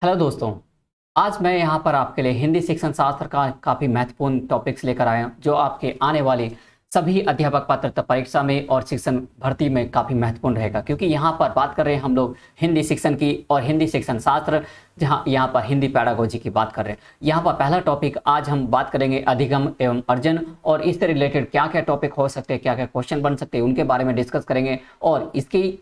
Hello दोस्तों। आज मैं यहाँ पर आपके लिए हिंदी शिक्षण शास्त्र का काफ़ी महत्वपूर्ण टॉपिक्स लेकर आया हूँ जो आपके आने वाली सभी अध्यापक पात्रता परीक्षा में और शिक्षण भर्ती में काफ़ी महत्वपूर्ण रहेगा, क्योंकि यहाँ पर बात कर रहे हैं हम लोग हिंदी शिक्षण की और हिंदी शिक्षण शास्त्र, जहाँ यहाँ पर हिंदी पैडागोजी की बात कर रहे हैं। यहाँ पर पहला टॉपिक आज हम बात करेंगे अधिगम एवं अर्जन, और इससे रिलेटेड क्या क्या टॉपिक हो सकते हैं, क्या क्या क्वेश्चन बन सकते हैं, उनके बारे में डिस्कस करेंगे। और इसकी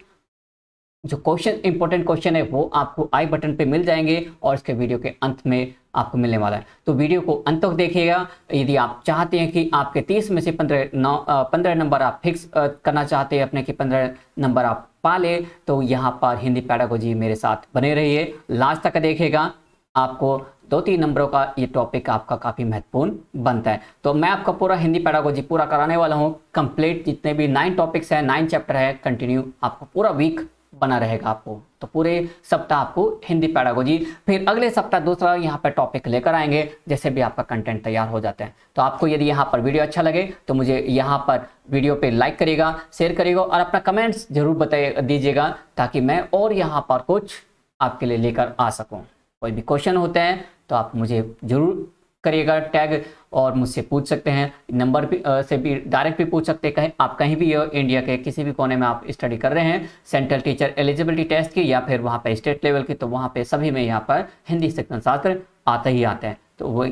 जो क्वेश्चन इंपॉर्टेंट क्वेश्चन है वो आपको आई बटन पे मिल जाएंगे और इसके वीडियो के अंत में आपको मिलने वाला है, तो वीडियो को अंत तक देखिएगा। यदि आप चाहते हैं कि आपके 30 में से 15 नंबर आप फिक्स करना चाहते हैं अपने, कि 15 नंबर आप पा ले, तो यहाँ पर हिंदी पैडागोजी मेरे साथ बने रहिए, लास्ट तक देखिएगा। आपको 2-3 नंबरों का ये टॉपिक आपका काफ़ी महत्वपूर्ण बनता है। तो मैं आपका पूरा हिंदी पैडागोजी पूरा कराने वाला हूँ कंप्लीट, जितने भी 9 टॉपिक्स हैं, 9 चैप्टर है, कंटिन्यू आपको पूरा वीक बना रहेगा आपको। तो पूरे सप्ताह आपको हिंदी पैडागोजी, फिर अगले सप्ताह दूसरा यहाँ पर टॉपिक लेकर आएंगे, जैसे भी आपका कंटेंट तैयार हो जाता है। तो आपको यदि यहाँ पर वीडियो अच्छा लगे तो मुझे यहाँ पर वीडियो पे लाइक करेगा, शेयर करेगा और अपना कमेंट्स जरूर बता दीजिएगा, ताकि मैं और यहाँ पर कुछ आपके लिए लेकर आ सकूँ। कोई भी क्वेश्चन होते हैं तो आप मुझे जरूर करिएगा टैग, और मुझसे पूछ सकते हैं, नंबर से भी डायरेक्ट भी पूछ सकते हैं। कहीं आप कहीं भी हो, इंडिया के किसी भी कोने में आप स्टडी कर रहे हैं सेंट्रल टीचर एलिजिबिलिटी टेस्ट की या फिर वहाँ पे स्टेट लेवल की, तो वहाँ पे सभी में यहाँ पर हिंदी शिक्षण शास्त्र आता ही आता है, तो वो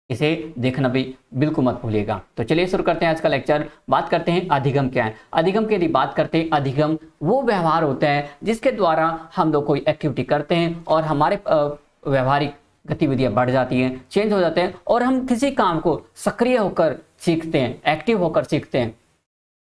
इसे देखना भी बिल्कुल मत भूलिएगा। तो चलिए शुरू करते हैं आज का लेक्चर। बात करते हैं अधिगम क्या है। अधिगम की यदि बात करते हैं, अधिगम वो व्यवहार होता है जिसके द्वारा हम लोग कोई एक्टिविटी करते हैं और हमारे व्यवहारिक गतिविधियां बढ़ जाती हैं, चेंज हो जाते हैं, और हम किसी काम को सक्रिय होकर सीखते हैं, एक्टिव होकर सीखते हैं,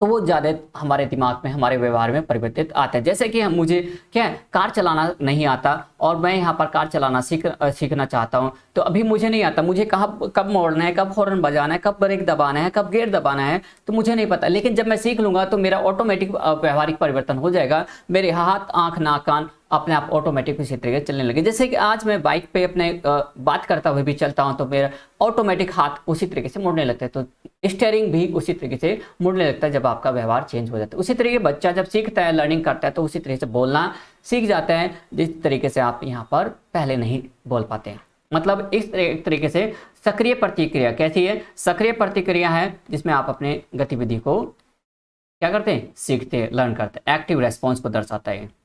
तो वो ज़्यादा हमारे दिमाग में, हमारे व्यवहार में परिवर्तित आते हैं। जैसे कि मुझे क्या है, कार चलाना नहीं आता और मैं यहाँ पर कार चलाना सीखना चाहता हूँ, तो अभी मुझे नहीं आता, मुझे कब मोड़ना है, कब हॉर्न बजाना है, कब ब्रेक दबाना है, कब गियर दबाना है, तो मुझे नहीं पता। लेकिन जब मैं सीख लूँगा तो मेरा ऑटोमेटिक व्यवहारिक परिवर्तन हो जाएगा, मेरे हाथ, आँख, नाक, कान अपने आप ऑटोमेटिक उसी तरीके से चलने लगे। जैसे कि आज मैं बाइक पे अपने बात करता हुए भी चलता हूँ तो मेरा ऑटोमेटिक हाथ उसी तरीके से मुड़ने लगता है, तो स्टीयरिंग भी उसी तरीके से मुड़ने लगता है जब आपका व्यवहार चेंज हो जाता है। उसी तरीके बच्चा जब सीखता है, लर्निंग करता है, तो उसी तरीके से बोलना सीख जाता है, जिस तरीके से आप यहाँ पर पहले नहीं बोल पाते हैं। मतलब इस तरीके से सक्रिय प्रतिक्रिया कैसी है, सक्रिय प्रतिक्रिया है जिसमें आप अपने गतिविधि को क्या करते हैं, सीखते हैं, लर्न करते हैं, एक्टिव रेस्पॉन्स को दर्शाता है।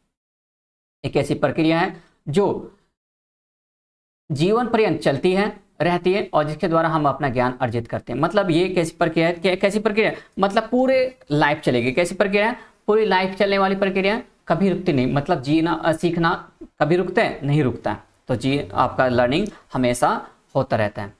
एक ऐसी प्रक्रिया है जो जीवन पर्यंत चलती है, रहती है, और जिसके द्वारा हम अपना ज्ञान अर्जित करते हैं। मतलब ये कैसी प्रक्रिया है, कैसी प्रक्रिया है, मतलब पूरे लाइफ चलेगी। कैसी प्रक्रिया है, पूरी लाइफ चलने वाली प्रक्रिया, कभी रुकती नहीं। मतलब जीना, सीखना कभी रुकता है, नहीं रुकता है, तो आपका लर्निंग हमेशा होता रहता है।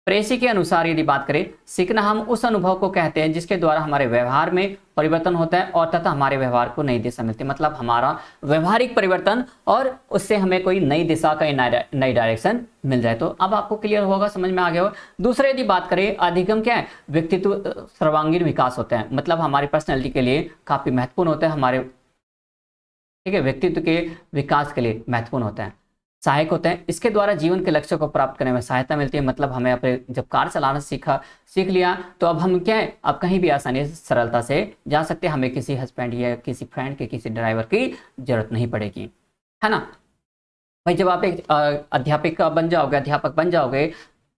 प्रेसी के अनुसार यदि बात करें, सीखना हम उस अनुभव को कहते हैं जिसके द्वारा हमारे व्यवहार में परिवर्तन होता है और तथा हमारे व्यवहार को नई दिशा मिलती है। मतलब हमारा व्यवहारिक परिवर्तन और उससे हमें कोई नई दिशा का नई डायरेक्शन मिल जाए। तो अब आपको क्लियर होगा, समझ में आ गया होगा। दूसरे यदि बात करें, अधिगम क्या है, व्यक्तित्व सर्वांगीण विकास होता है। मतलब हमारी पर्सनैलिटी के लिए काफी महत्वपूर्ण होता है, हमारे ठीक है व्यक्तित्व के विकास के लिए महत्वपूर्ण होता है, सहायक होते हैं। इसके द्वारा जीवन के लक्ष्य को प्राप्त करने में सहायता मिलती है। मतलब हमें अपने जब कार चलाना सीख लिया तो अब हम क्या है, अब कहीं भी आसानी से, सरलता से जा सकते हैं। हमें किसी हस्बैंड या किसी फ्रेंड के, किसी ड्राइवर की जरूरत नहीं पड़ेगी, है ना भाई। जब आप एक अध्यापक बन जाओगे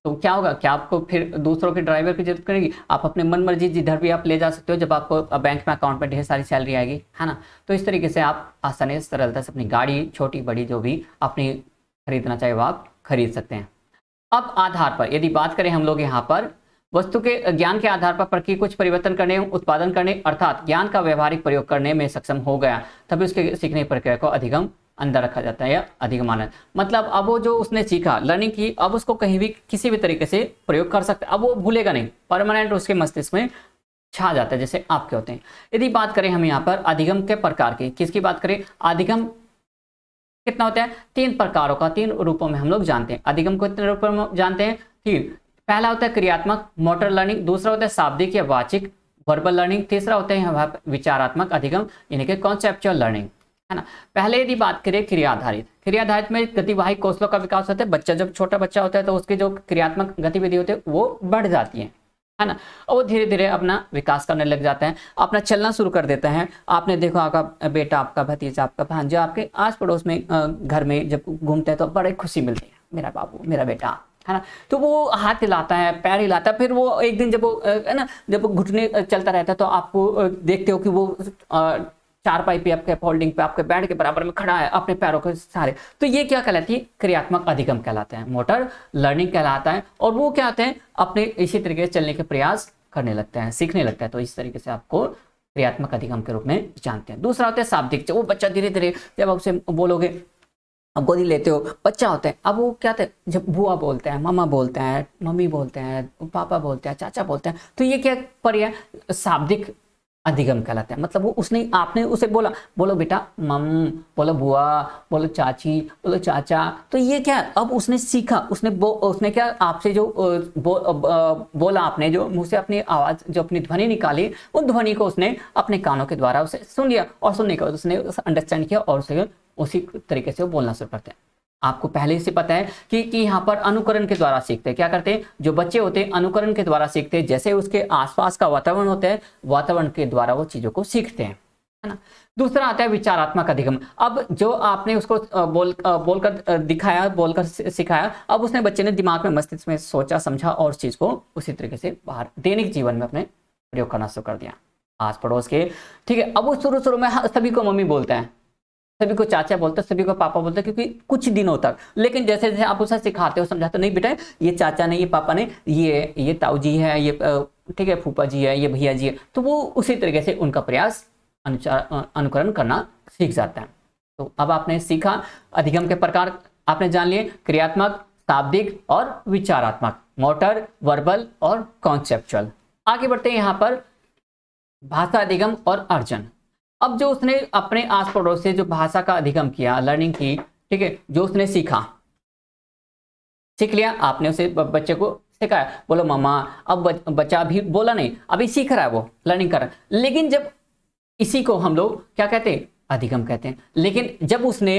तो क्या होगा, क्या आपको फिर दूसरों के ड्राइवर की जरूरत पड़ेगी? आप अपने मन मर्जी जिधर भी आप ले जा सकते हो, जब आपको बैंक में अकाउंट में ढेर सारी सैलरी आएगी, है ना। तो इस तरीके से आप आसानी से, सरलता से अपनी गाड़ी, छोटी बड़ी जो भी अपनी खरीदना चाहे वो आप खरीद सकते हैं। अब आधार पर यदि बात करें हम लोग, यहाँ पर वस्तु के ज्ञान के आधार पर प्रक्रिया कुछ परिवर्तन करने, उत्पादन करने, अर्थात ज्ञान का व्यवहारिक प्रयोग करने में सक्षम हो गया, तभी उसके सीखने की प्रक्रिया को अधिगम अंदर रखा जाता है या अधिगम आनंद। मतलब अब वो जो उसने सीखा, लर्निंग की, अब उसको कहीं भी किसी भी तरीके से प्रयोग कर सकता है। अब वो भूलेगा नहीं, परमानेंट उसके मस्तिष्क में छा जाता है, जैसे आपके होते हैं। यदि बात करें हम यहाँ पर अधिगम के प्रकार की, किसकी बात करें, अधिगम कितना होता है, 3 प्रकारों का, 3 रूपों में हम लोग जानते हैं। अधिगम को कितने रूपों में जानते हैं, 3। पहला होता है क्रियात्मक मोटर लर्निंग, दूसरा होता है शाब्दिक या वाचिक वर्बल लर्निंग, तीसरा होता है विचारात्मक अधिगम यानी कि कॉन्सेप्चुअल लर्निंग, है ना। पहले यदि बात करें क्रिया आधारित में गतिवाही कौशलों का विकास होता है। बच्चा जब छोटा बच्चा होता है तो उसकी जो क्रियात्मक गतिविधि होती है वो बढ़ जाती है, है ना। और वो धीरे धीरे अपना विकास करने लग जाते हैं, अपना चलना शुरू कर देते हैं। आपने देखो आपका बेटा, आपका भतीजा, आपका भांजा आपके आस पड़ोस में घर में जब घूमते हैं तो बड़े खुशी मिलती है, मेरा बाबू, मेरा बेटा, है ना। तो वो हाथ हिलाता है, पैर हिलाता है, फिर वो एक दिन जब वो है ना, जब वो घुटने चलता रहता है तो आपको देखते हो कि वो चारपाई पे, आपके फोल्डिंग पे, आपके बेड के बराबर में खड़ा है अपने पैरों के सहारे। तो ये क्या कहलाती है? क्रियात्मक अधिगम कहलाता है, मोटर लर्निंग कहलाता है। और वो क्या होते हैं? अपने इसी तरीके से चलने के प्रयास करने लगते हैं, सीखने लगता है। तो इस तरीके से आपको क्रियात्मक अधिगम के रूप में जानते हैं। दूसरा होता है शाब्दिक। वो बच्चा धीरे धीरे जब आप उसे बोलोगे, अब गोदी लेते हो, बच्चा होता है, अब वो क्या होता है, जब बुआ बोलते हैं, मामा बोलते हैं, मम्मी बोलते हैं, पापा बोलते हैं, चाचा बोलते हैं, तो ये क्या पर्याय? शाब्दिक अधिगम कहलाता है। मतलब वो उसने, आपने उसे बोला, बोलो बेटा मम, बोलो बुआ, बोलो चाची, बोलो चाचा, तो ये क्या, अब उसने सीखा, उसने क्या आपसे जो बोला, आपने जो मुंह से अपनी आवाज, जो अपनी ध्वनि निकाली, उन ध्वनि को उसने अपने कानों के द्वारा उसे सुन लिया, और सुनने के बाद उसने अंडरस्टैंड किया, और उसे उसी तरीके से वो बोलना शुरू करते हैं। आपको पहले से पता है कि यहाँ पर अनुकरण के द्वारा सीखते हैं। क्या करते हैं जो बच्चे होते हैं? अनुकरण के द्वारा सीखते हैं। जैसे उसके आसपास का वातावरण होता है, वातावरण के द्वारा वो चीजों को सीखते हैं, है ना। दूसरा आता है विचारात्मक अधिगम। अब जो आपने उसको बोलकर दिखाया, बोलकर सिखाया, अब उसने, बच्चे ने दिमाग में, मस्तिष्क में सोचा, समझा, और उस चीज को उसी तरीके से बाहर दैनिक जीवन में अपने प्रयोग करना शुरू कर दिया, आस पड़ोस के। ठीक है, अब वो शुरू में सभी को मम्मी बोलते हैं, सभी को चाचा बोलते हैं, सभी को पापा बोलते हैं, क्योंकि कुछ दिनों तक। लेकिन जैसे जैसे आप उसे सिखाते हो, समझाते हो, नहीं बेटा ये चाचा नहीं, ये पापा नहीं, ये ताऊ जी है, ये ठीक है फूफा जी है, ये भैया जी है, तो वो उसी तरीके से उनका प्रयास अनुकरण करना सीख जाता है। तो अब आपने सीखा अधिगम के प्रकार, आपने जान लिए क्रियात्मक, शाब्दिक और विचारात्मक, मोटर, वर्बल और कॉन्सेप्चुअल। आगे बढ़ते हैं यहाँ पर भाषा अधिगम और अर्जन। अब जो उसने अपने आस पड़ोस से जो भाषा का अधिगम किया, लर्निंग की, ठीक है, जो उसने सीखा, सीख लिया, आपने उसे बच्चे को सिखाया, बोलो मामा। अब बच्चा अभी बोला नहीं, अभी सीख रहा है, वो लर्निंग कर रहा है। लेकिन जब इसी को हम लोग क्या कहते हैं? अधिगम कहते हैं। लेकिन जब उसने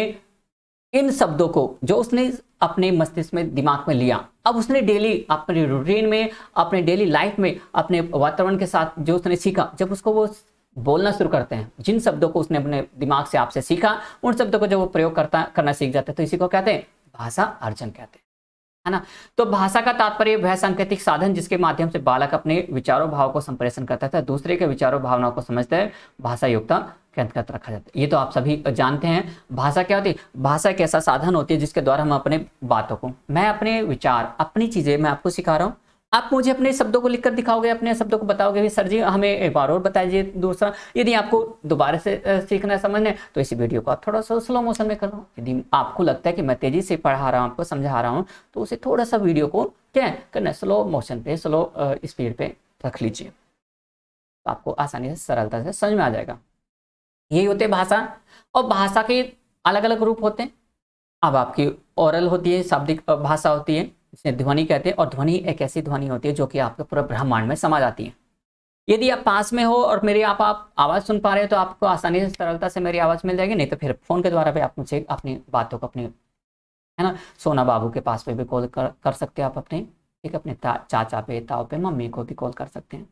इन शब्दों को, जो उसने अपने मस्तिष्क में, दिमाग में लिया, अब उसने डेली अपने रूटीन में, अपने डेली लाइफ में, अपने वातावरण के साथ जो उसने सीखा, जब उसको वो बोलना शुरू करते हैं, जिन शब्दों को उसने अपने दिमाग से, आपसे सीखा, उन शब्दों को जब वो प्रयोग करना सीख जाता है, तो इसी को कहते हैं भाषा अर्जन कहते हैं, है ना। तो भाषा का तात्पर्य वह सांकेतिक साधन जिसके माध्यम से बालक अपने विचारों भाव को संप्रेषण करता है, दूसरे के विचारों भावनाओं को समझता है, भाषा योग्यता के अंतर्गत रखा जाता है। ये तो आप सभी जानते हैं। भाषा क्या होती है? भाषा एक ऐसा साधन होती है जिसके द्वारा हम अपने बातों को, मैं अपने विचार, अपनी चीजें मैं आपको सिखा रहा हूँ, आप मुझे अपने शब्दों को लिखकर दिखाओगे, अपने शब्दों को बताओगे, सर जी हमें एक बार और बताइए। दूसरा, यदि आपको दोबारा से सीखना है, समझना है, तो इसी वीडियो को आप थोड़ा सा स्लो मोशन में करो। यदि आपको लगता है कि मैं तेजी से पढ़ा रहा हूँ, आपको समझा रहा हूँ, तो उसे थोड़ा सा वीडियो को क्या करना है, स्लो मोशन पे, स्लो स्पीड पे रख लीजिए, तो आपको आसानी से, सरलता से समझ में आ जाएगा। यही होते हैं भाषा। और भाषा के अलग अलग रूप होते हैं। अब आपकी ओरल होती है, शाब्दिक भाषा होती है, जिसे ध्वनि कहते हैं। और ध्वनि एक ऐसी ध्वनि होती है जो कि आपके पूरे ब्रह्मांड में समा जाती है। यदि आप पास में हो और मेरी आप आवाज सुन पा रहे हो, तो आपको आसानी से, सरलता से मेरी आवाज मिल जाएगी। नहीं तो फिर फोन के द्वारा भी आप मुझे अपनी बातों को, अपनी, है ना, सोना बाबू के पास पे भी कॉल कर सकते हो आप अपने, ठीक है, अपने चाचा पे, ताऊ पे, मम्मी को भी कॉल कर सकते हैं।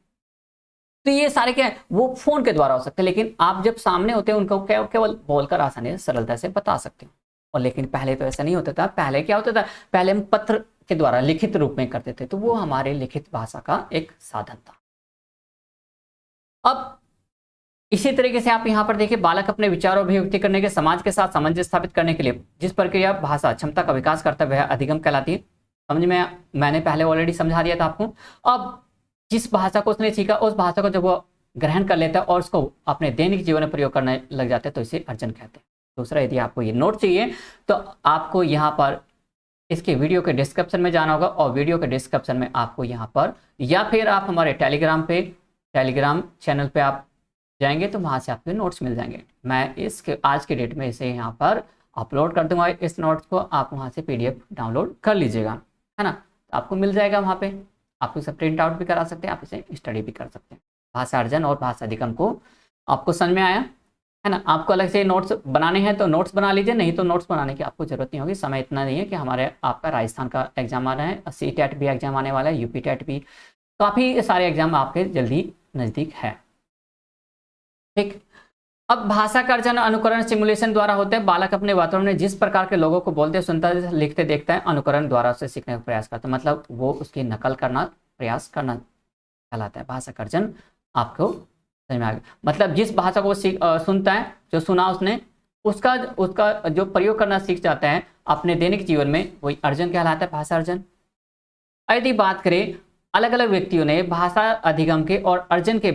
तो ये सारे क्या है, वो फोन के द्वारा हो सकते हैं। लेकिन आप जब सामने होते हैं, उनको केवल बोलकर आसानी से, सरलता से बता सकते हो। और लेकिन पहले तो ऐसा नहीं होता था। पहले क्या होता था? पहले हम पत्र के द्वारा, लिखित रूप में करते थे, तो वो हमारे लिखित भाषा का एक साधन था। अब इसी तरीके से आप यहाँ पर देखिए, बालक अपने विचारों अभिव्यक्ति करने के, समाज के साथ सामंजस्य स्थापित करने के लिए जिस प्रक्रिया भाषा क्षमता का विकास करता है, वह अधिगम कहलाती है। समझ में? मैंने पहले ऑलरेडी समझा दिया था आपको। अब जिस भाषा को उसने सीखा, उस भाषा को जब वो ग्रहण कर लेता है और उसको अपने दैनिक जीवन में प्रयोग करने लग जाते हैं, तो इसे अर्जन कहते हैं। दूसरा, यदि आपको ये नोट चाहिए तो आपको यहाँ पर इसके वीडियो के डिस्क्रिप्शन में जाना होगा, और वीडियो के डिस्क्रिप्शन में आपको यहाँ पर, या फिर आप हमारे टेलीग्राम चैनल पे आप जाएंगे तो वहाँ से आपके नोट्स मिल जाएंगे। मैं इसके आज के डेट में इसे यहाँ पर अपलोड कर दूंगा। इस नोट्स को आप वहाँ से PDF डाउनलोड कर लीजिएगा, है ना। तो आपको मिल जाएगा वहाँ पे, आप इसे प्रिंट आउट भी करा सकते हैं, आप इसे स्टडी भी कर सकते हैं। भाषा अर्जन और भाषा अधिगम को आपको समझ में आया, है ना। आपको अलग से नोट्स बनाने हैं तो नोट्स बना लीजिए, नहीं तो नोट्स बनाने की आपको जरूरत नहीं होगी। समय इतना नहीं है कि हमारे आपका राजस्थान का एग्जाम आ रहा है, CTET भी एग्जाम आने वाला है, UP TET भी, काफी सारे एग्जाम आपके जल्दी नजदीक है। ठीक, अब भाषा का अर्जन अनुकरण सिमुलेशन द्वारा होते हैं। बालक अपने वातावरण में जिस प्रकार के लोगों को बोलते सुनता है लिखते देखता है, अनुकरण द्वारा उसे सीखने का प्रयास करता है, मतलब वो उसकी नकल करना प्रयास करना कहलाता है। भाषा का अर्जन आपको समझ में आ गया, मतलब जिस भाषा को सुनता है, जो सुना उसने, उसका उसका जो प्रयोग करना सीख जाता है अपने दैनिक जीवन में, वही अर्जन कहलाता है, भाषा अर्जन। यदि बात करें, अलग अलग व्यक्तियों ने भाषा अधिगम के और अर्जन के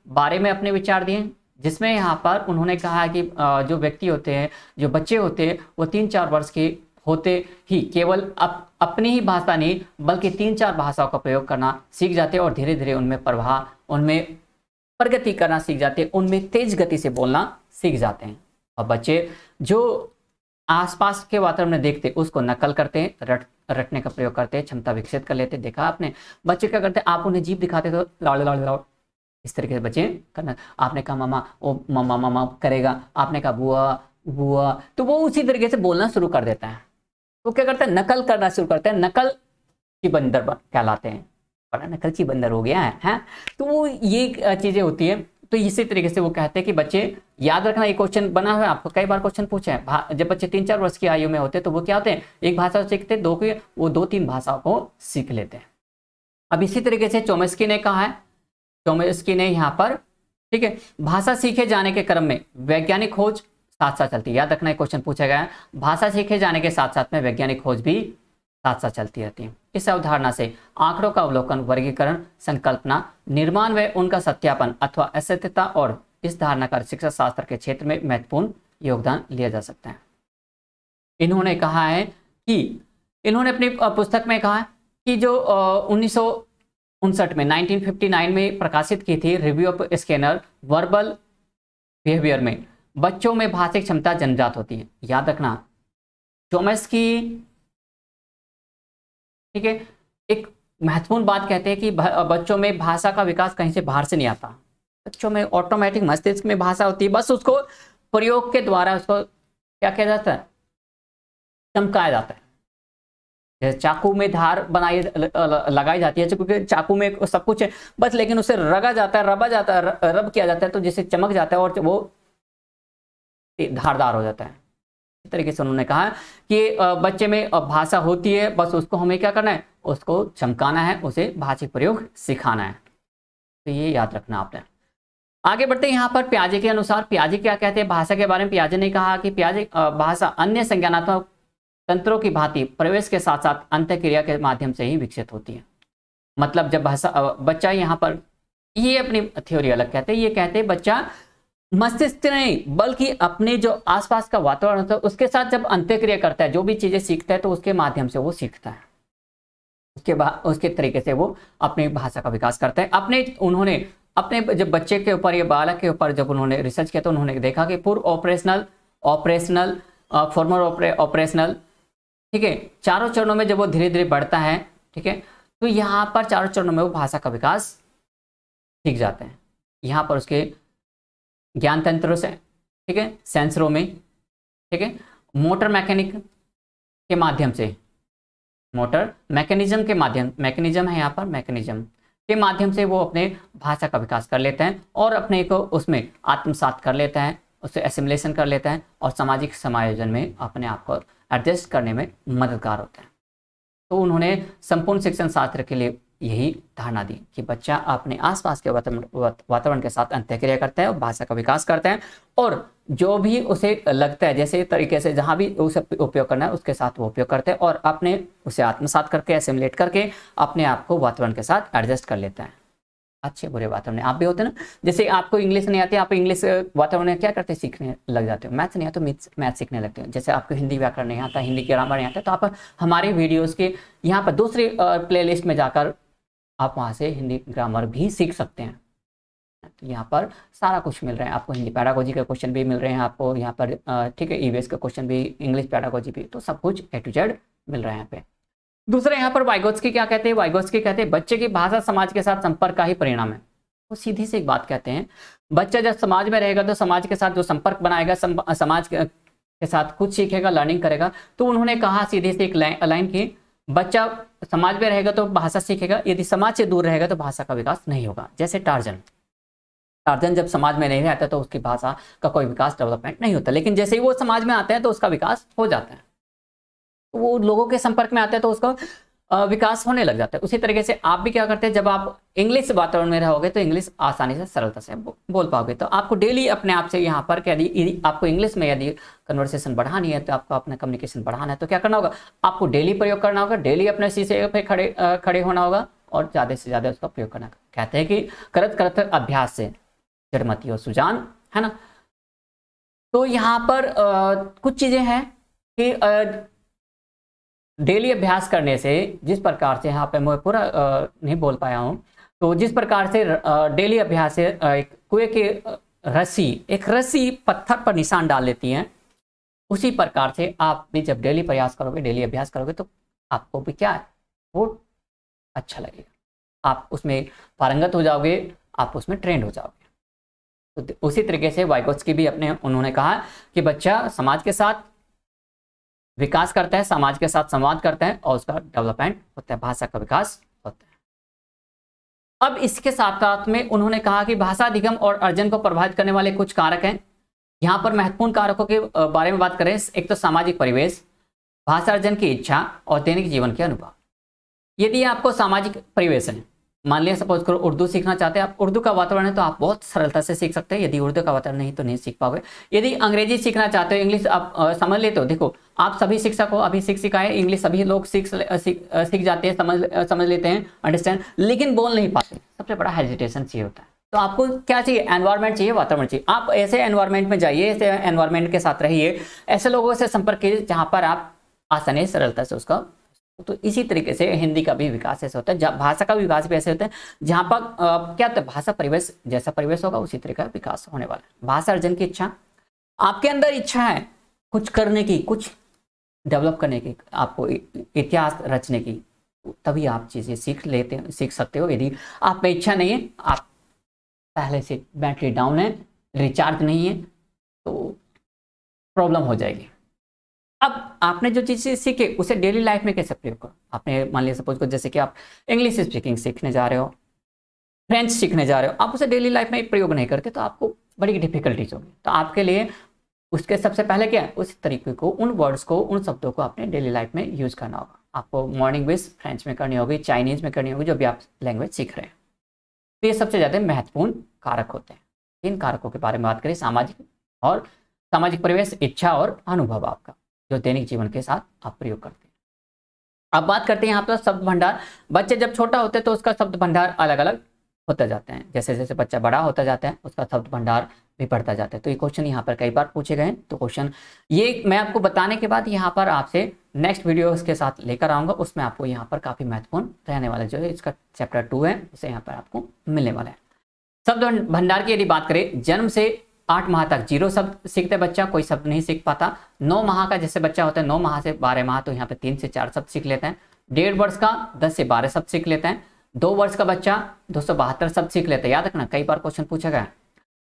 बारे में अपने विचार दिए, जिसमें यहाँ पर उन्होंने कहा कि जो व्यक्ति होते हैं, जो बच्चे होते हैं, वो 3-4 वर्ष के होते ही केवल अपनी ही भाषा नहीं बल्कि 3-4 भाषाओं का प्रयोग करना सीख जाते हैं और धीरे धीरे उनमें प्रगति करना सीख जाते हैं, उनमें तेज गति से बोलना सीख जाते हैं। और बच्चे जो आसपास के वातावरण में देखते उसको नकल करते हैं, रटने का प्रयोग करते हैं, क्षमता विकसित कर लेते हैं। देखा आपने, बच्चे क्या करते हैं, आप उन्हें जीभ दिखाते तो लाड़ लाड़ लाड़, इस तरीके से बच्चे करना। आपने कहा मामा, ओ मामा मामा करेगा, आपने कहा बुआ बुआ, तो वो उसी तरीके से बोलना शुरू कर देता है। तो क्या करता है, नकल करना शुरू करता है, नकल की बंदर कहलाते हैं, बड़ा नकल की बंदर हो गया है। तो वो ये चीजें होती है। तो इसी तरीके से वो कहते हैं कि बच्चे याद रखना, ये क्वेश्चन बना हुआ है, आपको कई बार क्वेश्चन पूछे हैं। जब बच्चे 3-4 वर्ष की आयु में होते हैं तो वो क्या होते हैं, एक भाषा सीखते, वो 2-3 भाषाओं को सीख लेते हैं। अब इसी तरीके से चोम्स्की ने कहा है, चोम्स्की ने यहाँ पर, ठीक है, भाषा सीखे जाने के क्रम में वैज्ञानिक खोज साथ साथ चलती है। याद रखना, क्वेश्चन पूछा गया है, भाषा सीखे जाने के साथ साथ में वैज्ञानिक खोज भी साथ साथ चलती रहती है। इस अवधारणा से आंकड़ों का अवलोकन, वर्गीकरण, संकल्पना, निर्माण व उनका सत्यापन अथवा असत्यता और इस धारणा का शिक्षा शास्त्र के क्षेत्र में महत्वपूर्ण योगदान लिया जा सकता है। इन्होंने कहा है कि इन्होंने अपनी पुस्तक में कहा है कि जो 1959 में 1959 में प्रकाशित की थी review of scanner verbal behaviour में बच्चों में भाषिक क्षमता जन्मजात होती है। याद रखना, चोम्स्की, ठीक है, एक महत्वपूर्ण बात कहते हैं कि बच्चों में भाषा का विकास कहीं से बाहर से नहीं आता, बच्चों में ऑटोमेटिक मस्तिष्क में भाषा होती है, बस उसको प्रयोग के द्वारा उसको क्या किया जाता है, चमकाया जाता है। जैसे चाकू में धार लगाई जाती है, क्योंकि चाकू में सब कुछ है बस, लेकिन उसे रगा जाता है, रब किया जाता है, तो जिससे चमक जाता है और वो धारदार हो जाता है। इस तरीके से उन्होंने कहा कि बच्चे में भाषा होती है, बस उसको हमें क्या करना है, उसको चमकाना है, उसे भाषिक प्रयोग सिखाना है। तो ये याद रखना आपने। आगे बढ़ते हैं, यहाँ पर पियाजे के अनुसार, पियाजे क्या कहते हैं भाषा के बारे में। पियाजे ने कहा कि भाषा अन्य संज्ञानात्मक तंत्रों की भांति प्रवेश के साथ साथ अंतःक्रिया के माध्यम से ही विकसित होती है। मतलब जब बच्चा, यहाँ पर ये अपनी थ्योरी अलग कहते हैं, ये कहते हैं बच्चा मस्तिष्क नहीं बल्कि अपने जो आसपास का वातावरण होता है उसके साथ जब अंतःक्रिया करता है, जो भी चीजें सीखता है तो उसके माध्यम से वो सीखता है, उसके बाद उसके तरीके से वो अपनी भाषा का विकास करता है। उन्होंने अपने जब बच्चे के ऊपर या बालक के ऊपर जब उन्होंने रिसर्च किया तो उन्होंने देखा कि पूर्व ऑपरेशनल फॉर्मर ऑपरेशनल, ठीक है, चारों चरणों में जब वो धीरे धीरे बढ़ता है, ठीक है, तो यहाँ पर चारों चरणों में वो भाषा का विकास सीख जाते हैं। यहाँ पर उसके ज्ञान तंत्रों से, ठीक है, सेंसरों में, ठीक है, मोटर मैकेनिक के माध्यम से, मोटर मैकेनिज्म के माध्यम, मैकेनिज्म है यहाँ पर, मैकेनिज्म के माध्यम से वो अपने भाषा का विकास कर लेते हैं और अपने को उसमें आत्मसात कर लेता है, उसे एसिमुलेशन कर लेता है और सामाजिक समायोजन में अपने आप को एडजस्ट करने में मददगार होता है। तो उन्होंने संपूर्ण शिक्षण शास्त्र के लिए यही धारणा दी कि बच्चा अपने आसपास के वातावरण के साथ अंतःक्रिया करता है और भाषा का विकास करता है, और जो भी उसे लगता है जैसे तरीके से जहाँ भी उसे उपयोग करना है उसके साथ वो उपयोग करते हैं और अपने उसे आत्मसात करके, एसिमुलेट करके अपने आप को वातावरण के साथ एडजस्ट कर लेता है। अच्छे बुरे वातावरण आप भी होते हैं ना, जैसे आपको इंग्लिश नहीं आती, आप इंग्लिश वातावरण में क्या करते हैं, सीखने लग जाते हो। मैथ्स नहीं आता तो मैथ सीखने लगते हो। जैसे आपको हिंदी व्याकरण नहीं आता, हिंदी ग्रामर नहीं आता, तो आप हमारे वीडियोस के यहाँ पर दूसरी प्लेलिस्ट में जाकर आप वहाँ से हिंदी ग्रामर भी सीख सकते हैं। तो यहाँ पर सारा कुछ मिल रहा है आपको, हिंदी पैडागोजी के क्वेश्चन भी मिल रहे हैं आपको यहाँ पर, ठीक है, ईवीएस का क्वेश्चन भी, इंग्लिश पैडागोजी भी, तो सब कुछ A to Z मिल रहा है यहाँ पे। दूसरा यहाँ पर वाइगोत्स्की क्या कहते हैं, वाइगोत्स्की कहते हैं बच्चे की भाषा समाज के साथ संपर्क का ही परिणाम है। वो सीधी सी एक बात कहते हैं, बच्चा जब समाज में रहेगा तो समाज के साथ जो संपर्क बनाएगा, समाज के साथ कुछ सीखेगा, लर्निंग करेगा। तो उन्होंने कहा सीधे से एक लाइन की, बच्चा समाज में रहेगा तो भाषा सीखेगा, यदि समाज से दूर रहेगा तो भाषा का विकास नहीं होगा। जैसे टार्जन, टार्जन जब समाज में नहीं रहता तो उसकी भाषा का कोई विकास, डेवलपमेंट नहीं होता, लेकिन जैसे ही वो समाज में आते हैं तो उसका विकास हो जाता है। तो वो लोगों के संपर्क में आते हैं तो उसका विकास होने लग जाता है। उसी तरीके से आप भी क्या करते हैं, जब आप इंग्लिश वातावरण में रहोगे तो इंग्लिश आसानी से, सरलता से बोल पाओगे। तो आपको डेली अपने आप से यहाँ पर यदि आपको इंग्लिश में यदि कन्वर्सेशन बढ़ानी है, तो आपको अपना कम्युनिकेशन बढ़ाना है, तो क्या करना होगा, आपको डेली प्रयोग करना होगा, डेली अपने शीशे पे खड़े होना होगा और ज़्यादा से ज़्यादा उसका प्रयोग करना। कहते हैं कि करत करत अभ्यास से जड़मती हो सुजान, है ना। तो यहाँ पर कुछ चीज़ें हैं कि डेली अभ्यास करने से, जिस प्रकार से, यहाँ पे मैं पूरा नहीं बोल पाया हूँ, तो जिस प्रकार से डेली अभ्यास से एक कुएं की एक रस्सी पत्थर पर निशान डाल लेती है, उसी प्रकार से आप भी जब डेली प्रयास करोगे, डेली अभ्यास करोगे, तो आपको भी क्या है, वो अच्छा लगेगा, आप उसमें पारंगत हो जाओगे, आप उसमें ट्रेंड हो जाओगे। तो उसी तरीके से वाइगोत्स्की भी उन्होंने कहा कि बच्चा समाज के साथ विकास करता है, समाज के साथ संवाद करता है और उसका डेवलपमेंट होता है, भाषा का विकास होता है। अब इसके साथ साथ में उन्होंने कहा कि भाषा अधिगम और अर्जन को प्रभावित करने वाले कुछ कारक हैं। यहाँ पर महत्वपूर्ण कारकों के बारे में बात करें, एक तो सामाजिक परिवेश, भाषा अर्जन की इच्छा और दैनिक जीवन के अनुभव। यदि आपको सामाजिक परिवेश है, मान लिया सपोज करो उर्दू सीखना चाहते हैं आप, उर्दू का वातावरण है तो आप बहुत सरलता से सीख सकते हैं। यदि उर्दू का वातावरण नहीं तो नहीं सीख पाओगे। यदि अंग्रेजी सीखना चाहते हो, इंग्लिश आप समझ लेते हो, देखो आप सभी शिक्षक हो, अभी सिखाए इंग्लिश सभी लोग सीख जाते हैं, समझ लेते हैं, अंडरस्टैंड, लेकिन बोल नहीं पाते। सबसे बड़ा हेजिटेशन चाहिए होता है। तो आपको क्या चाहिए, एनवायरनमेंट चाहिए, वातावरण चाहिए। आप ऐसे एनवायरनमेंट में जाइए, ऐसे एनवायरनमेंट के साथ रहिए, ऐसे लोगों से संपर्क कीजिए जहाँ पर आप आसानी सरलता से उसका। तो इसी तरीके से हिंदी का भी विकास ऐसे होता है, भाषा का विकास भी ऐसे होता है, जहाँ पर क्या होता है, भाषा परिवेश, जैसा परिवेश होगा उसी तरह का विकास होने वाला है। भाषा अर्जन की इच्छा, आपके अंदर इच्छा है कुछ करने की, कुछ डेवलप करने की, आपको इतिहास रचने की, तभी आप चीज़ें सीख सकते हो। यदि आप में इच्छा नहीं है, आप पहले से बैटरी डाउन है, रिचार्ज नहीं है, तो प्रॉब्लम हो जाएगी। अब आपने जो चीज़ सीखे उसे डेली लाइफ में कैसे प्रयोग करो। आपने मान लिया सपोज को, जैसे कि आप इंग्लिश स्पीकिंग सीखने जा रहे हो, फ्रेंच सीखने जा रहे हो, आप उसे डेली लाइफ में प्रयोग नहीं करते तो आपको बड़ी डिफिकल्टीज होगी। तो आपके लिए उसके सबसे पहले क्या है, उस तरीके को, उन वर्ड्स को, उन शब्दों को अपने डेली लाइफ में यूज करना होगा। आपको मॉर्निंग विश फ्रेंच में करनी होगी, चाइनीज में करनी होगी, जो भी आप लैंग्वेज सीख रहे हैं। तो ये सबसे ज़्यादा महत्वपूर्ण कारक होते हैं। इन कारकों के बारे में बात करें, सामाजिक परिवेश, इच्छा और अनुभव आपका, जो दैनिक जीवन के साथ आप प्रयोग करते हैं। अब बात करते हैं यहाँ पर शब्द भंडार। बच्चे जब छोटा होते हैं तो उसका शब्द भंडार अलग अलग होते जाते हैं। जैसे जैसे बच्चा बड़ा होता जाता है उसका शब्द भंडार भी बढ़ता जाता है। तो ये क्वेश्चन यहाँ पर कई बार पूछे गए हैं। तो क्वेश्चन ये मैं आपको बताने के बाद यहाँ पर आपसे नेक्स्ट वीडियो के साथ लेकर आऊँगा, उसमें आपको यहाँ पर काफ़ी महत्वपूर्ण रहने वाला जो है इसका चैप्टर 2 है, उसे यहाँ पर आपको मिलने वाला है। शब्द भंडार की यदि बात करें, जन्म से 8 माह तक 0 शब्द सीखते बच्चा, कोई शब्द नहीं सीख पाता। 9 माह का जैसे बच्चा होता है, 9 माह से 12 माह, तो यहाँ पे 3 से 4 शब्द सीख लेते हैं। 1.5 वर्ष का 10 से 12 शब्द सीख लेते हैं। 2 वर्ष का बच्चा 272 शब्द सीख लेता है। याद रखना, कई बार क्वेश्चन पूछा गया।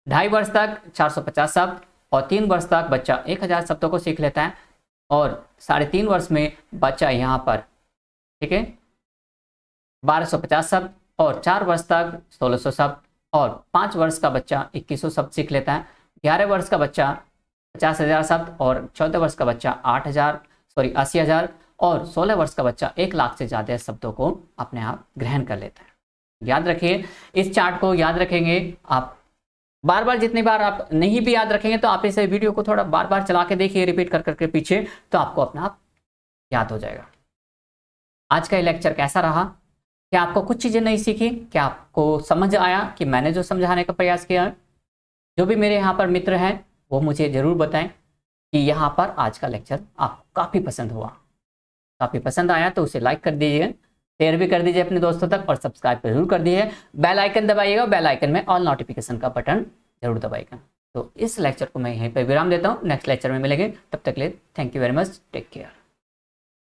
2.5 वर्ष तक 450 शब्द और 3 वर्ष तक बच्चा 1000 शब्दों को सीख लेता है। और 3.5 वर्ष में बच्चा यहाँ पर, ठीक है, 1250 शब्द और 4 वर्ष तक 1600 शब्द और 5 वर्ष का बच्चा 2100 शब्द सीख लेता है। 11 वर्ष का बच्चा 50,000 शब्द और 14 वर्ष का बच्चा 80,000 और 16 वर्ष का बच्चा 1 लाख से ज़्यादा शब्दों को अपने आप ग्रहण कर लेता है। याद रखिए, इस चार्ट को याद रखेंगे आप बार बार, जितनी बार आप नहीं भी याद रखेंगे तो आप इस वीडियो को थोड़ा बार बार चला के देखिए, रिपीट कर करके पीछे, तो आपको अपना आप याद हो जाएगा। आज का ये लेक्चर कैसा रहा? क्या आपको कुछ चीज़ें नहीं सीखी? क्या आपको समझ आया कि मैंने जो समझाने का प्रयास किया है? जो भी मेरे यहाँ पर मित्र हैं वो मुझे ज़रूर बताएं कि यहाँ पर आज का लेक्चर आपको काफ़ी पसंद हुआ। काफ़ी पसंद आया तो उसे लाइक कर दीजिए, शेयर भी कर दीजिए अपने दोस्तों तक और सब्सक्राइब जरूर कर दीजिए। बेल आइकन दबाइएगा, बेल आइकन में ऑल नोटिफिकेशन का बटन जरूर दबाइएगा। तो इस लेक्चर को मैं यहीं पर विराम देता हूँ। नेक्स्ट लेक्चर में मिलेंगे, तब तक के लिए thank you very much, take care.